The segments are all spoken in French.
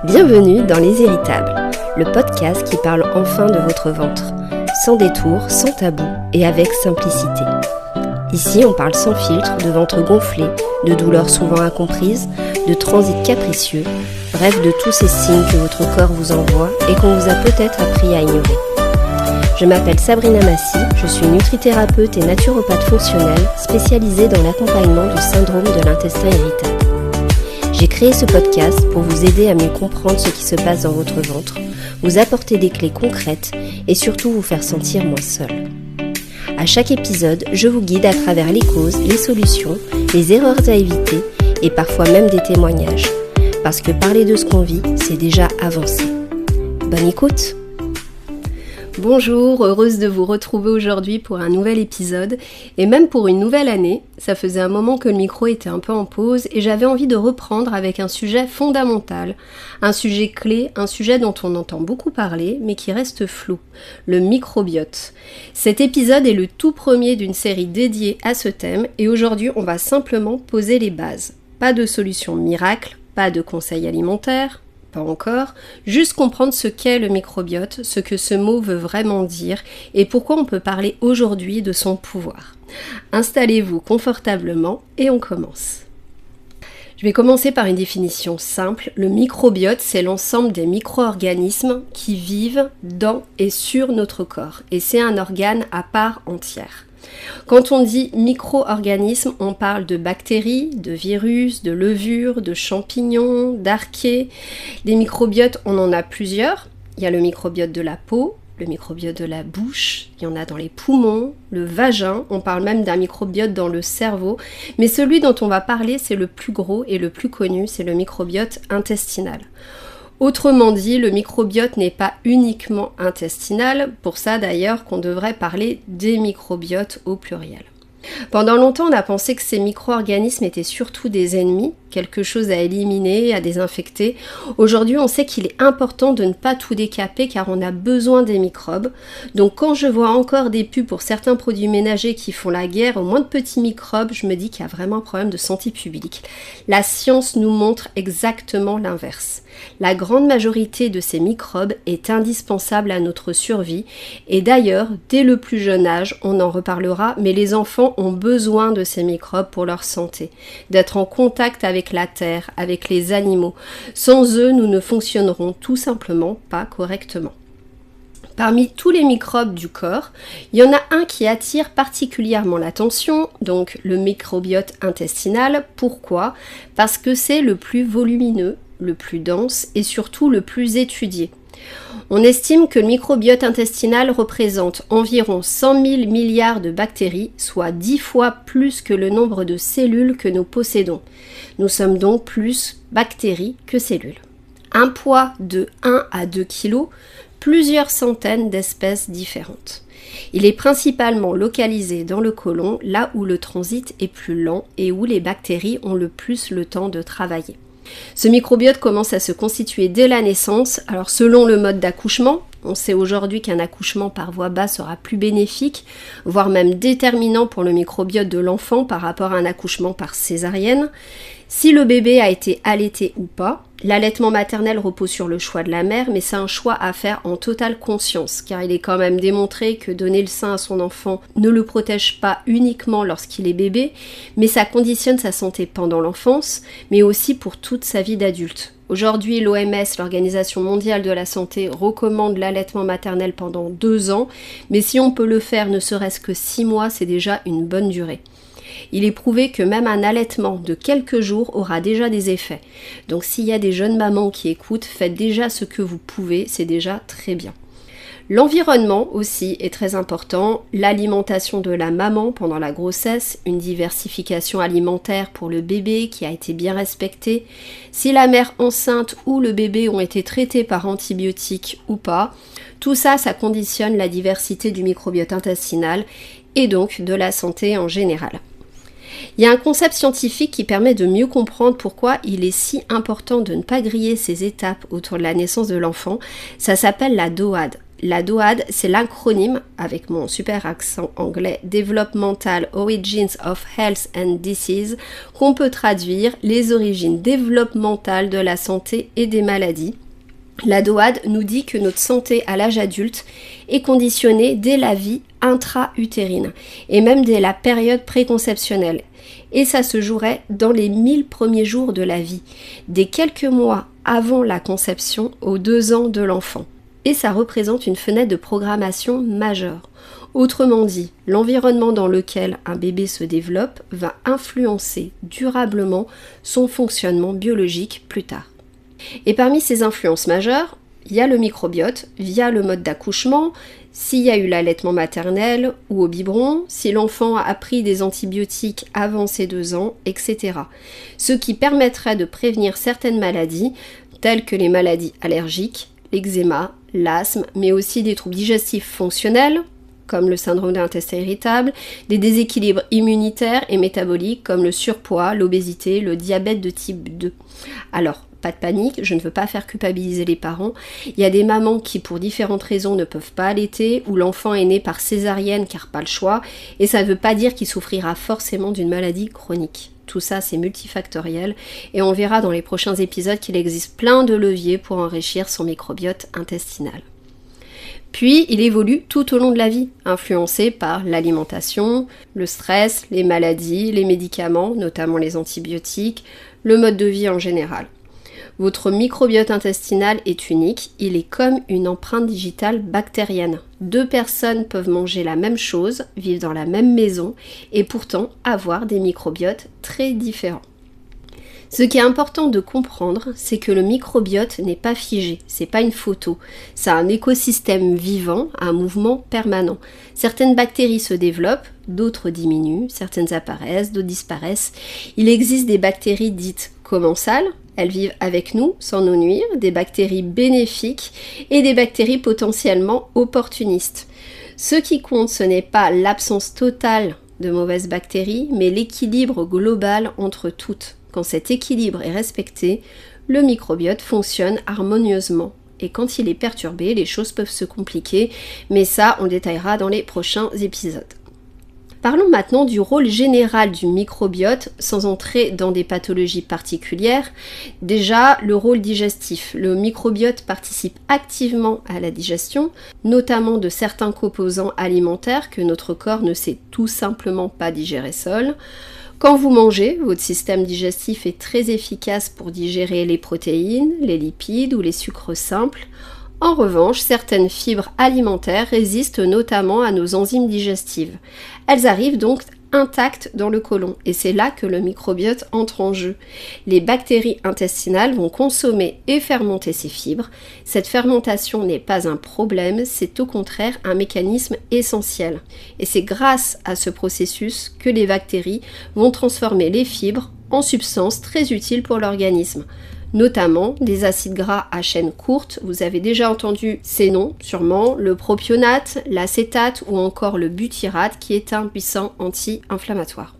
Bienvenue dans Les Irritables, le podcast qui parle enfin de votre ventre, sans détour, sans tabou et avec simplicité. Ici, on parle sans filtre de ventre gonflé, de douleurs souvent incomprises, de transit capricieux, bref de tous ces signes que votre corps vous envoie et qu'on vous a peut-être appris à ignorer. Je m'appelle Sabrina Massy, je suis nutrithérapeute et naturopathe fonctionnelle spécialisée dans l'accompagnement du syndrome de l'intestin irritable. J'ai créé ce podcast pour vous aider à mieux comprendre ce qui se passe dans votre ventre, vous apporter des clés concrètes et surtout vous faire sentir moins seul. À chaque épisode, je vous guide à travers les causes, les solutions, les erreurs à éviter et parfois même des témoignages. Parce que parler de ce qu'on vit, c'est déjà avancer. Bonne écoute! Bonjour, heureuse de vous retrouver aujourd'hui pour un nouvel épisode et même pour une nouvelle année. Ça faisait un moment que le micro était un peu en pause et j'avais envie de reprendre avec un sujet fondamental, un sujet clé, un sujet dont on entend beaucoup parler mais qui reste flou, le microbiote. Cet épisode est le tout premier d'une série dédiée à ce thème et aujourd'hui on va simplement poser les bases. Pas de solution miracle, pas de conseils alimentaires. Pas encore, juste comprendre ce qu'est le microbiote, ce que ce mot veut vraiment dire et pourquoi on peut parler aujourd'hui de son pouvoir. Installez-vous confortablement et on commence. Je vais commencer par une définition simple. Le microbiote, c'est l'ensemble des micro-organismes qui vivent dans et sur notre corps et c'est un organe à part entière. Quand on dit micro-organismes, on parle de bactéries, de virus, de levures, de champignons, d'archées. Les microbiotes, on en a plusieurs. Il y a le microbiote de la peau, le microbiote de la bouche, il y en a dans les poumons, le vagin, on parle même d'un microbiote dans le cerveau. Mais celui dont on va parler, c'est le plus gros et le plus connu, c'est le microbiote intestinal. Autrement dit, le microbiote n'est pas uniquement intestinal, pour ça d'ailleurs qu'on devrait parler des microbiotes au pluriel. Pendant longtemps, on a pensé que ces micro-organismes étaient surtout des ennemis, quelque chose à éliminer, à désinfecter. Aujourd'hui, on sait qu'il est important de ne pas tout décaper car on a besoin des microbes. Donc quand je vois encore des pubs pour certains produits ménagers qui font la guerre aux moins de petits microbes, je me dis qu'il y a vraiment un problème de santé publique. La science nous montre exactement l'inverse. La grande majorité de ces microbes est indispensable à notre survie et d'ailleurs, dès le plus jeune âge, on en reparlera, mais les enfants ont besoin de ces microbes pour leur santé, d'être en contact avec la terre, avec les animaux. Sans eux, nous ne fonctionnerons tout simplement pas correctement. Parmi tous les microbes du corps, il y en a un qui attire particulièrement l'attention, donc le microbiote intestinal. Pourquoi ? Parce que c'est le plus volumineux, le plus dense et surtout le plus étudié. On estime que le microbiote intestinal représente environ 100 000 milliards de bactéries, soit 10 fois plus que le nombre de cellules que nous possédons. Nous sommes donc plus bactéries que cellules. Un poids de 1 à 2 kg, plusieurs centaines d'espèces différentes. Il est principalement localisé dans le côlon, là où le transit est plus lent et où les bactéries ont le plus le temps de travailler. Ce microbiote commence à se constituer dès la naissance. Alors selon le mode d'accouchement, on sait aujourd'hui qu'un accouchement par voie basse sera plus bénéfique, voire même déterminant pour le microbiote de l'enfant par rapport à un accouchement par césarienne. Si le bébé a été allaité ou pas, l'allaitement maternel repose sur le choix de la mère, mais c'est un choix à faire en totale conscience, car il est quand même démontré que donner le sein à son enfant ne le protège pas uniquement lorsqu'il est bébé, mais ça conditionne sa santé pendant l'enfance, mais aussi pour toute sa vie d'adulte. Aujourd'hui, l'OMS, l'Organisation mondiale de la santé, recommande l'allaitement maternel pendant 2 ans, mais si on peut le faire ne serait-ce que 6 mois, c'est déjà une bonne durée. Il est prouvé que même un allaitement de quelques jours aura déjà des effets. Donc s'il y a des jeunes mamans qui écoutent, faites déjà ce que vous pouvez, c'est déjà très bien. L'environnement aussi est très important, l'alimentation de la maman pendant la grossesse, une diversification alimentaire pour le bébé qui a été bien respectée, si la mère enceinte ou le bébé ont été traités par antibiotiques ou pas, tout ça, ça conditionne la diversité du microbiote intestinal et donc de la santé en général. Il y a un concept scientifique qui permet de mieux comprendre pourquoi il est si important de ne pas griller ces étapes autour de la naissance de l'enfant. Ça s'appelle la DOAD. La DOAD, c'est l'acronyme, avec mon super accent anglais, Developmental Origins of Health and Disease, qu'on peut traduire les origines développementales de la santé et des maladies. La DOAD nous dit que notre santé à l'âge adulte est conditionnée dès la vie intra-utérine et même dès la période préconceptionnelle. Et ça se jouerait dans les 1000 premiers jours de la vie, dès quelques mois avant la conception aux 2 ans de l'enfant. Et ça représente une fenêtre de programmation majeure. Autrement dit, l'environnement dans lequel un bébé se développe va influencer durablement son fonctionnement biologique plus tard. Et parmi ces influences majeures, il y a le microbiote via le mode d'accouchement, s'il y a eu l'allaitement maternel ou au biberon, si l'enfant a pris des antibiotiques avant ses 2 ans, etc. Ce qui permettrait de prévenir certaines maladies, telles que les maladies allergiques, l'eczéma, l'asthme, mais aussi des troubles digestifs fonctionnels, comme le syndrome de l'intestin irritable, des déséquilibres immunitaires et métaboliques, comme le surpoids, l'obésité, le diabète de type 2. Alors, pas de panique, je ne veux pas faire culpabiliser les parents. Il y a des mamans qui, pour différentes raisons, ne peuvent pas allaiter, ou l'enfant est né par césarienne car pas le choix, et ça ne veut pas dire qu'il souffrira forcément d'une maladie chronique. Tout ça, c'est multifactoriel, et on verra dans les prochains épisodes qu'il existe plein de leviers pour enrichir son microbiote intestinal. Puis, il évolue tout au long de la vie, influencé par l'alimentation, le stress, les maladies, les médicaments, notamment les antibiotiques, le mode de vie en général. Votre microbiote intestinal est unique, il est comme une empreinte digitale bactérienne. 2 personnes peuvent manger la même chose, vivre dans la même maison et pourtant avoir des microbiotes très différents. Ce qui est important de comprendre, c'est que le microbiote n'est pas figé, c'est pas une photo. C'est un écosystème vivant, un mouvement permanent. Certaines bactéries se développent, d'autres diminuent, certaines apparaissent, d'autres disparaissent. Il existe des bactéries dites commensales, elles vivent avec nous sans nous nuire, des bactéries bénéfiques et des bactéries potentiellement opportunistes. Ce qui compte, ce n'est pas l'absence totale de mauvaises bactéries, mais l'équilibre global entre toutes. Quand cet équilibre est respecté, le microbiote fonctionne harmonieusement. Et quand il est perturbé, les choses peuvent se compliquer, mais ça, on détaillera dans les prochains épisodes. Parlons maintenant du rôle général du microbiote, sans entrer dans des pathologies particulières. Déjà, le rôle digestif. Le microbiote participe activement à la digestion, notamment de certains composants alimentaires que notre corps ne sait tout simplement pas digérer seul. Quand vous mangez, votre système digestif est très efficace pour digérer les protéines, les lipides ou les sucres simples. En revanche, certaines fibres alimentaires résistent notamment à nos enzymes digestives. Elles arrivent donc intactes dans le côlon et c'est là que le microbiote entre en jeu. Les bactéries intestinales vont consommer et fermenter ces fibres. Cette fermentation n'est pas un problème, c'est au contraire un mécanisme essentiel. Et c'est grâce à ce processus que les bactéries vont transformer les fibres en substances très utiles pour l'organisme. Notamment des acides gras à chaîne courte, vous avez déjà entendu ces noms sûrement, le propionate, l'acétate ou encore le butyrate qui est un puissant anti-inflammatoire.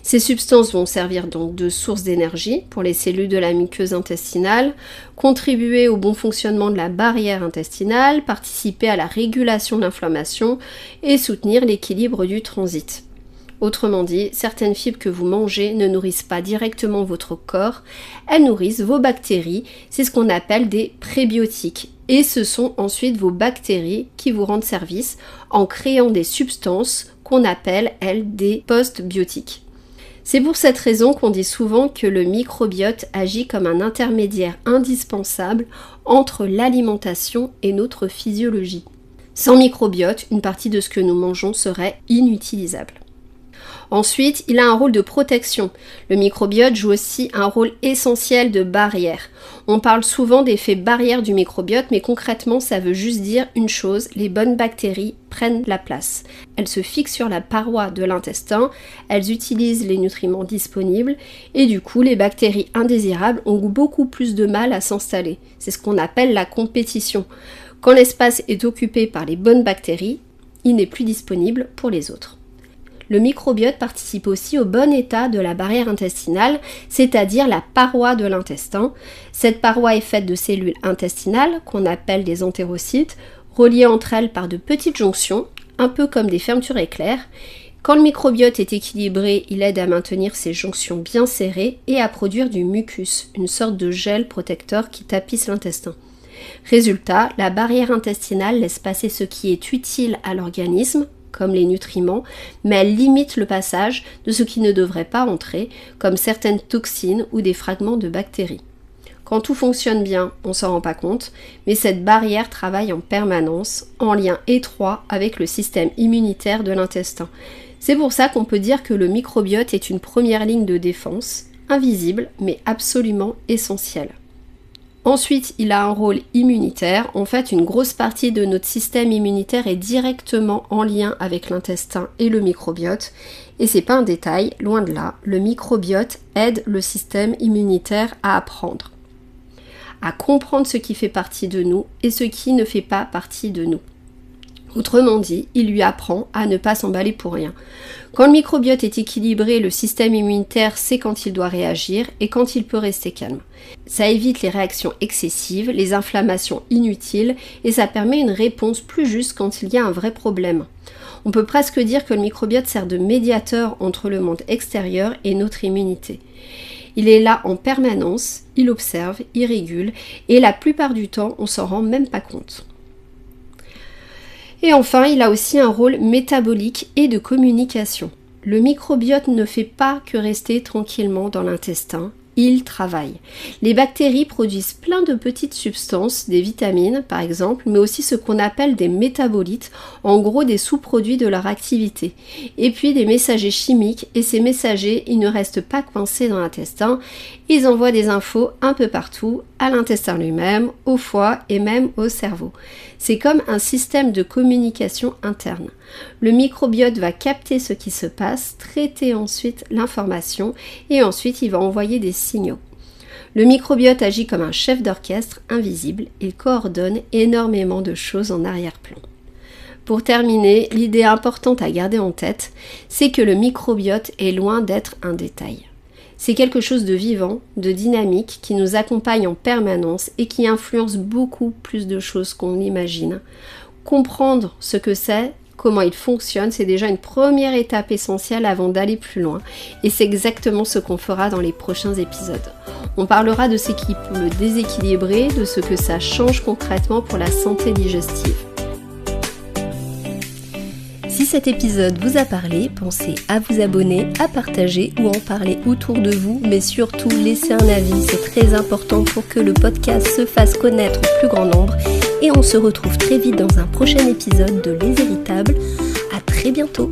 Ces substances vont servir donc de source d'énergie pour les cellules de la muqueuse intestinale, contribuer au bon fonctionnement de la barrière intestinale, participer à la régulation de l'inflammation et soutenir l'équilibre du transit. Autrement dit, certaines fibres que vous mangez ne nourrissent pas directement votre corps, elles nourrissent vos bactéries, c'est ce qu'on appelle des prébiotiques. Et ce sont ensuite vos bactéries qui vous rendent service en créant des substances qu'on appelle, elles, des postbiotiques. C'est pour cette raison qu'on dit souvent que le microbiote agit comme un intermédiaire indispensable entre l'alimentation et notre physiologie. Sans microbiote, une partie de ce que nous mangeons serait inutilisable. Ensuite, il a un rôle de protection. Le microbiote joue aussi un rôle essentiel de barrière. On parle souvent d'effet barrière du microbiote, mais concrètement, ça veut juste dire une chose, les bonnes bactéries prennent la place. Elles se fixent sur la paroi de l'intestin, elles utilisent les nutriments disponibles, et du coup, les bactéries indésirables ont beaucoup plus de mal à s'installer. C'est ce qu'on appelle la compétition. Quand l'espace est occupé par les bonnes bactéries, il n'est plus disponible pour les autres. Le microbiote participe aussi au bon état de la barrière intestinale, c'est-à-dire la paroi de l'intestin. Cette paroi est faite de cellules intestinales, qu'on appelle des entérocytes, reliées entre elles par de petites jonctions, un peu comme des fermetures éclairs. Quand le microbiote est équilibré, il aide à maintenir ces jonctions bien serrées et à produire du mucus, une sorte de gel protecteur qui tapisse l'intestin. Résultat, la barrière intestinale laisse passer ce qui est utile à l'organisme, comme les nutriments, mais elle limite le passage de ce qui ne devrait pas entrer, comme certaines toxines ou des fragments de bactéries. Quand tout fonctionne bien, on ne s'en rend pas compte, mais cette barrière travaille en permanence, en lien étroit avec le système immunitaire de l'intestin. C'est pour ça qu'on peut dire que le microbiote est une première ligne de défense, invisible mais absolument essentielle. Ensuite, il a un rôle immunitaire. En fait, une grosse partie de notre système immunitaire est directement en lien avec l'intestin et le microbiote. Et c'est pas un détail, loin de là, le microbiote aide le système immunitaire à apprendre, à comprendre ce qui fait partie de nous et ce qui ne fait pas partie de nous. Autrement dit, il lui apprend à ne pas s'emballer pour rien. Quand le microbiote est équilibré, le système immunitaire sait quand il doit réagir et quand il peut rester calme. Ça évite les réactions excessives, les inflammations inutiles et ça permet une réponse plus juste quand il y a un vrai problème. On peut presque dire que le microbiote sert de médiateur entre le monde extérieur et notre immunité. Il est là en permanence, il observe, il régule et la plupart du temps, on s'en rend même pas compte. Et enfin, il a aussi un rôle métabolique et de communication. Le microbiote ne fait pas que rester tranquillement dans l'intestin, il travaille. Les bactéries produisent plein de petites substances, des vitamines par exemple, mais aussi ce qu'on appelle des métabolites, en gros des sous-produits de leur activité. Et puis des messagers chimiques, et ces messagers, ils ne restent pas coincés dans l'intestin, ils envoient des infos un peu partout, à l'intestin lui-même, au foie et même au cerveau. C'est comme un système de communication interne. Le microbiote va capter ce qui se passe, traiter ensuite l'information et ensuite il va envoyer des signaux. Le microbiote agit comme un chef d'orchestre invisible et coordonne énormément de choses en arrière-plan. Pour terminer, l'idée importante à garder en tête, c'est que le microbiote est loin d'être un détail. C'est quelque chose de vivant, de dynamique, qui nous accompagne en permanence et qui influence beaucoup plus de choses qu'on imagine. Comprendre ce que c'est, comment il fonctionne, c'est déjà une première étape essentielle avant d'aller plus loin. Et c'est exactement ce qu'on fera dans les prochains épisodes. On parlera de ce qui peut le déséquilibrer, de ce que ça change concrètement pour la santé digestive. Si cet épisode vous a parlé, pensez à vous abonner, à partager ou en parler autour de vous, mais surtout laissez un avis, c'est très important pour que le podcast se fasse connaître au plus grand nombre. Et on se retrouve très vite dans un prochain épisode de Les Héritables. À très bientôt.